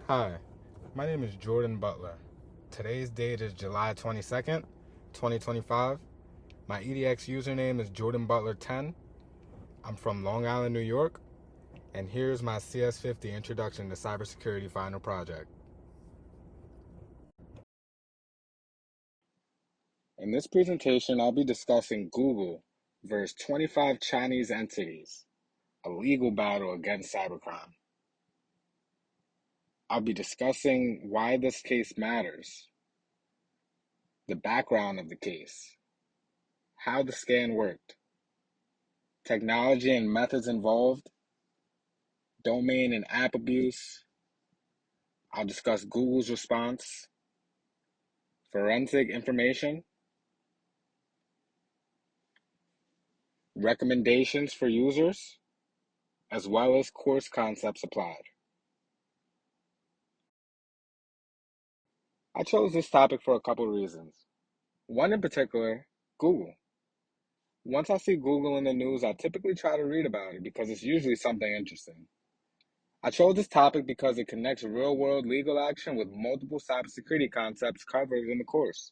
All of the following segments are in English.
Hi, my name is Jordan Butler. Today's date is July 22nd, 2025. My EDX username is Jordan Butler 10. I'm from Long Island, New York, and here's my CS50 Introduction to Cybersecurity Final Project. In this presentation, I'll be discussing Google versus 25 Chinese entities, a legal battle against cybercrime. I'll be discussing why this case matters, the background of the case, how the scan worked, technology and methods involved, domain and app abuse. I'll discuss Google's response, forensic information, recommendations for users, as well as course concepts applied. I chose this topic for a couple of reasons. One in particular, Google. Once I see Google in the news, I typically try to read about it because it's usually something interesting. I chose this topic because it connects real-world legal action with multiple cybersecurity concepts covered in the course,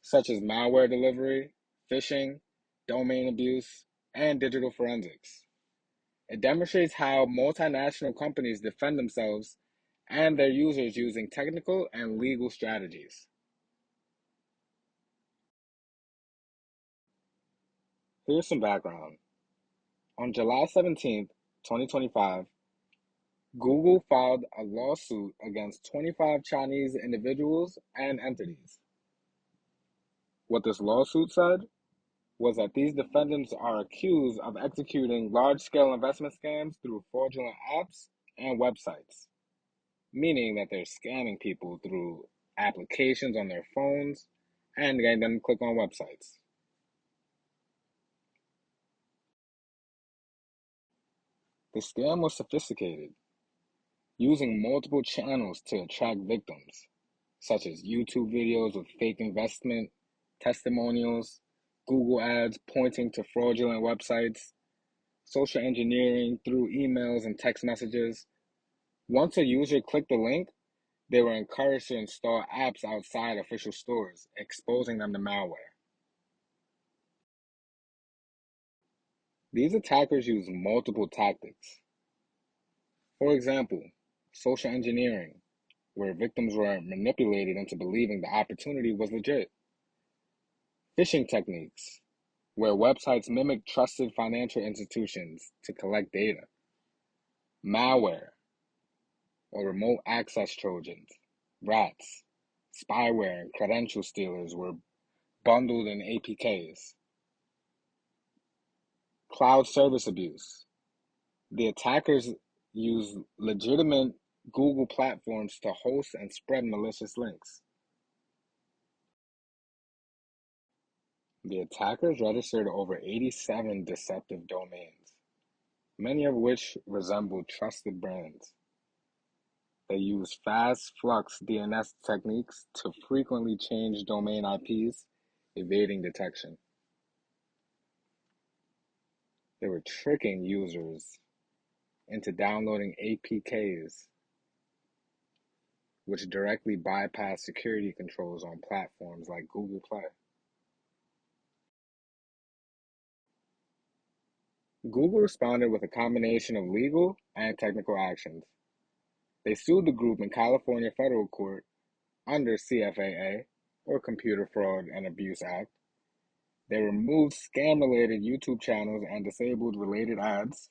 such as malware delivery, phishing, domain abuse, and digital forensics. It demonstrates how multinational companies defend themselves and their users using technical and legal strategies. Here's some background. On July 17th, 2025, Google filed a lawsuit against 25 Chinese individuals and entities. What this lawsuit said was that these defendants are accused of executing large-scale investment scams through fraudulent apps and websites, meaning that they're scamming people through applications on their phones and getting them to click on websites. The scam was sophisticated, using multiple channels to attract victims, such as YouTube videos with fake investment, testimonials, Google ads pointing to fraudulent websites, social engineering through emails and text messages. Once a user clicked the link, they were encouraged to install apps outside official stores, exposing them to malware. These attackers use multiple tactics. For example, social engineering, where victims were manipulated into believing the opportunity was legit. Phishing techniques, where websites mimic trusted financial institutions to collect data. Malware, or remote access trojans, rats, spyware, and credential stealers were bundled in APKs. Cloud service abuse. The attackers use legitimate Google platforms to host and spread malicious links. The attackers registered over 87 deceptive domains, many of which resemble trusted brands. They use fast flux DNS techniques to frequently change domain IPs, evading detection. They were tricking users into downloading APKs, which directly bypass security controls on platforms like Google Play. Google responded with a combination of legal and technical actions. They sued the group in California federal court under CFAA, or Computer Fraud and Abuse Act. They removed scam-related YouTube channels and disabled related ads.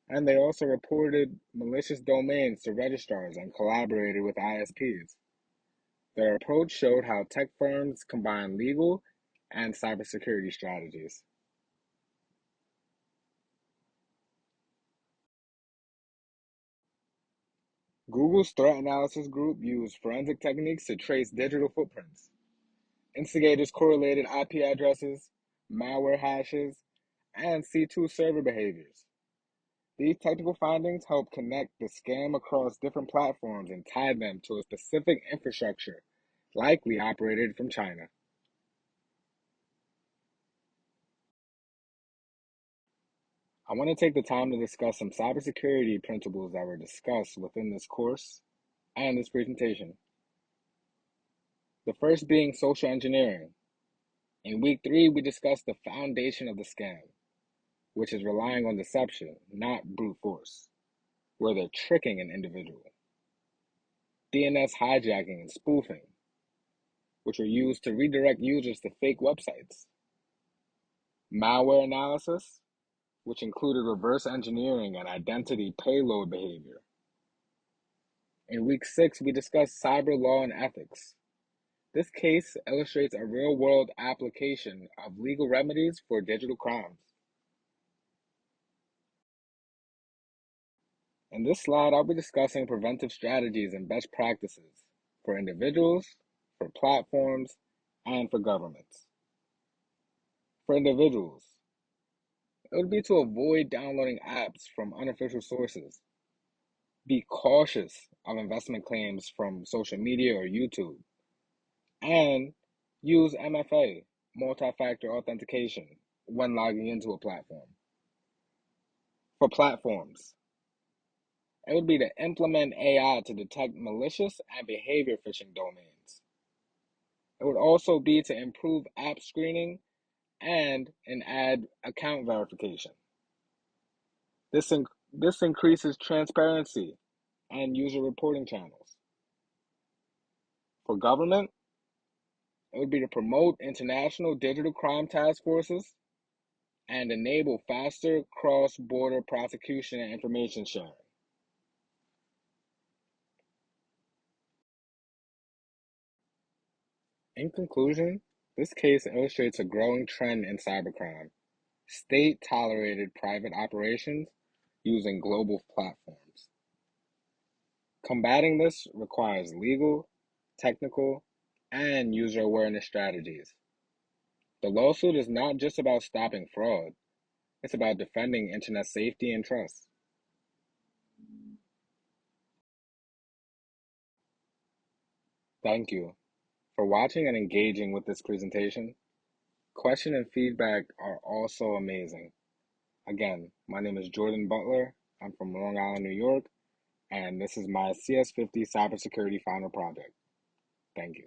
And they also reported malicious domains to registrars and collaborated with ISPs. Their approach showed how tech firms combine legal and cybersecurity strategies. Google's threat analysis group used forensic techniques to trace digital footprints. Instigators correlated IP addresses, malware hashes, and C2 server behaviors. These technical findings help connect the scam across different platforms and tie them to a specific infrastructure, likely operated from China. I want to take the time to discuss some cybersecurity principles that were discussed within this course and this presentation. The first being social engineering. In week 3, we discussed the foundation of the scam, which is relying on deception, not brute force, where they're tricking an individual. DNS hijacking and spoofing, which are used to redirect users to fake websites. Malware analysis, which included reverse engineering and identity payload behavior. In week 6, we discussed cyber law and ethics. This case illustrates a real-world application of legal remedies for digital crimes. In this slide, I'll be discussing preventive strategies and best practices for individuals, for platforms, and for governments. For individuals, it would be to avoid downloading apps from unofficial sources. Be cautious of investment claims from social media or YouTube. And use MFA, multi-factor authentication, when logging into a platform. For platforms, it would be to implement AI to detect malicious and behavior phishing domains. It would also be to improve app screening and add account verification. This increases transparency and user reporting channels. For government, it would be to promote international digital crime task forces and enable faster cross-border prosecution and information sharing. In conclusion, this case illustrates a growing trend in cybercrime: state-tolerated private operations using global platforms. Combating this requires legal, technical, and user awareness strategies. The lawsuit is not just about stopping fraud, it's about defending internet safety and trust. Thank you for watching and engaging with this presentation. Question and feedback are also amazing. Again, my name is Jordan Butler. I'm from Long Island, New York, and this is my CS50 Cybersecurity Final Project. Thank you.